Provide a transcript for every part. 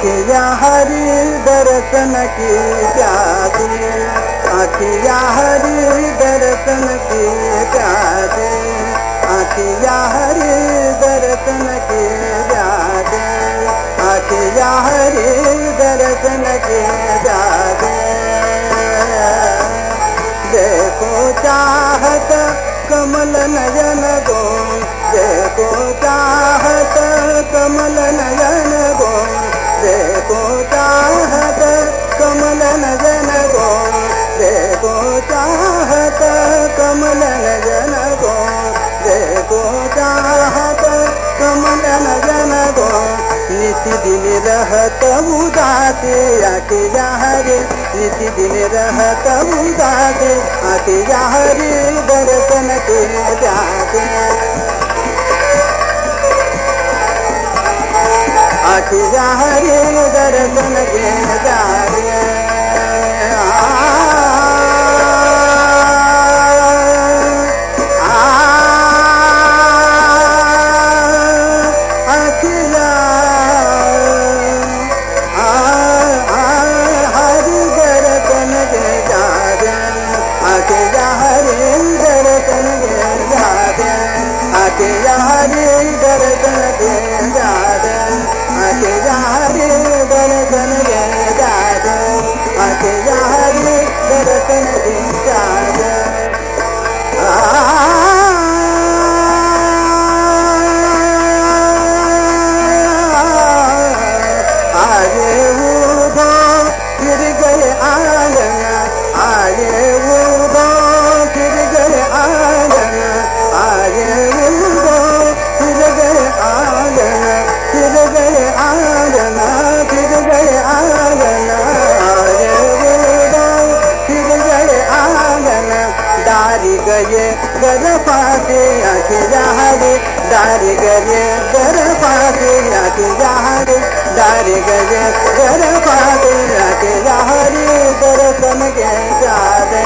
आखिया हरि दर्शन की प्यासी, आखिया हरि दर्शन की प्यासी, आखिया हरि दर्शन की प्यासी, आखिया हरि दर्शन की प्यासी। देखो चाहत कमल नयन गो, देखो चाहत कमल नयन गो, देखो चाहत कमल नयन गो, देखो चाहत कमल नयन गो, देखो चाहत कमल नयन गो। नित्य दिन रहत उदासी आखिया हरि, नित्य दिन रहत उदासी आखिया हरि दर्शन के प्यासी, आखिया हरि दर्शन के प्यासी। आखिया हरि दर्शन के जादे, आखिया हरि दर्शन के जादे, आखिया हरि दर्शन के जादे। आए उधो फिर गए आंगन, आए उधो फिर गए आंगन, आए उधो फिर गए आंगन, फिर गए आंगन, फिर गए आंगन, आए उधो फिर गए आंगन। डारी गए घर पासे आखिया हरि, डारी गए घर पासे आखिया हरि, डारी गए घर पासे आखिया हरि दर्शन के जादे,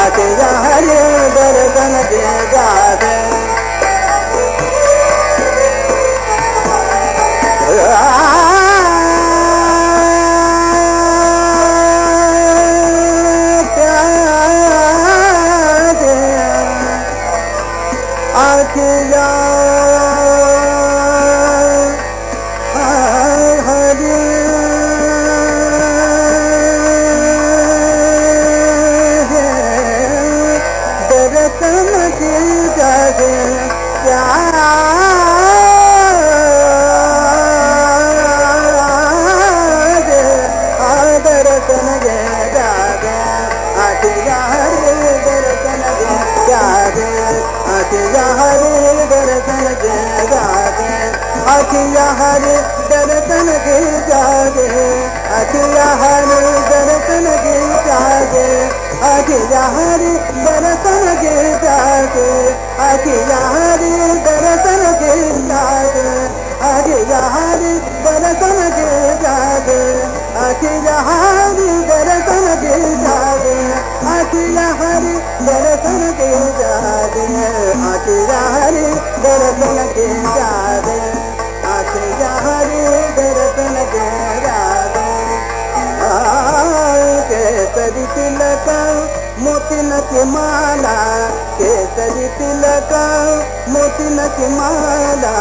आखिया हरि दर्शन के जादे। आखिया हरि दर्शन की जादे, दर्शन के जादे, आखिया हरि दर्शन के जादे, आखिया हरि दर्शन के जादे, आखिया हरि दर्शन के जादे, आखिया हरि दर्शन के जादे, आखिया हरि दर्शन के जादे, आखिया हरि दर्शन के जादे, आखिया हरि दर्शन के जादे, आखिया हरि दर्शन के जादे, आखिया हरि दर्शन के जादे, आखिया हरि दर्शन के जादे, आखिया हरि दर्शन के जादे। केसरी तिलक मोतिन की माला, केसरी तिलक मोतिन की माला,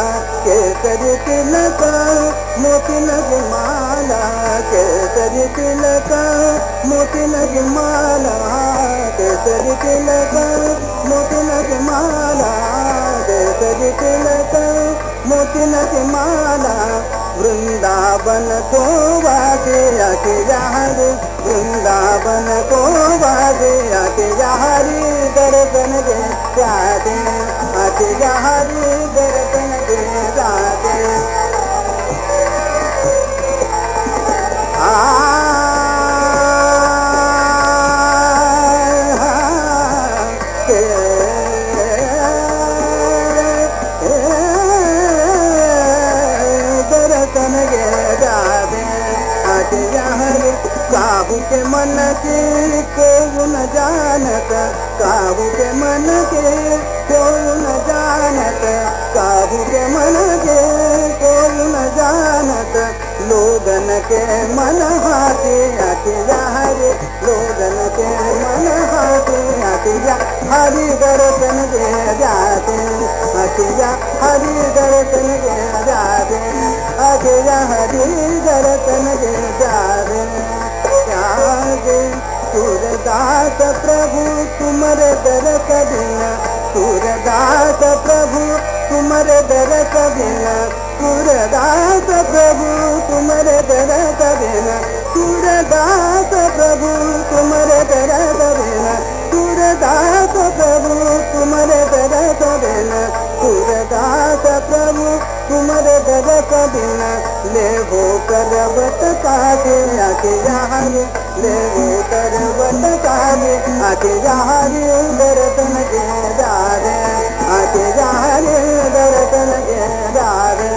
केसरी तिलक मोतिन की माला, केसरी तिलक मोतिन की माला, केसरी तिलक मोतिन की माला, केसरी तिलक मोतिन की माला। वृंदावन को बाजे आखिया हरि, वृंदावन को बाजे आखिया हरि दर्शन के जादे, आखिया हरि दर्शन के जादे। दर्शन के जादे, आखिया हरि काहू के मन के को न जानत, काहू के मन के को न जानत, काहू के मन के को न जानत। लोगन के मन हाथे अखिया हरे लोगन के मन हाथे अखिया हरि दर्शन दे जाते अखिया हरि दर्शन दे जाते अखिया हरि दर्शन दे जाते त्यागे सूरदास प्रभु तुमरे दरस बिना सूरदास प्रभु तुमरे दरस बिना सूरदास प्रभु तुमरे दरस बिना सूरदास प्रभु तुमरे दरस बिना सूरदास प्रभु तुमरे दरस बिना सूरदास प्रभु तुमरे दरस बिना ले वो करवट काटे आके यारे ले वो करवट काटे आके यारे दर्शन के जारे आके यारे दर्शन के जारे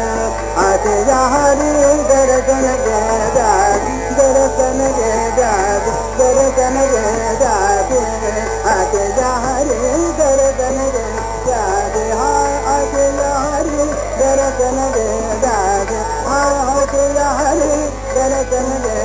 आके यारे दर्शन के जारे दर्शन के जारे दर्शन के जारे आके यारे दर्शन के जारे हाँ आके यारे दर्शन के जारे हाँ आके यारे दर्शन के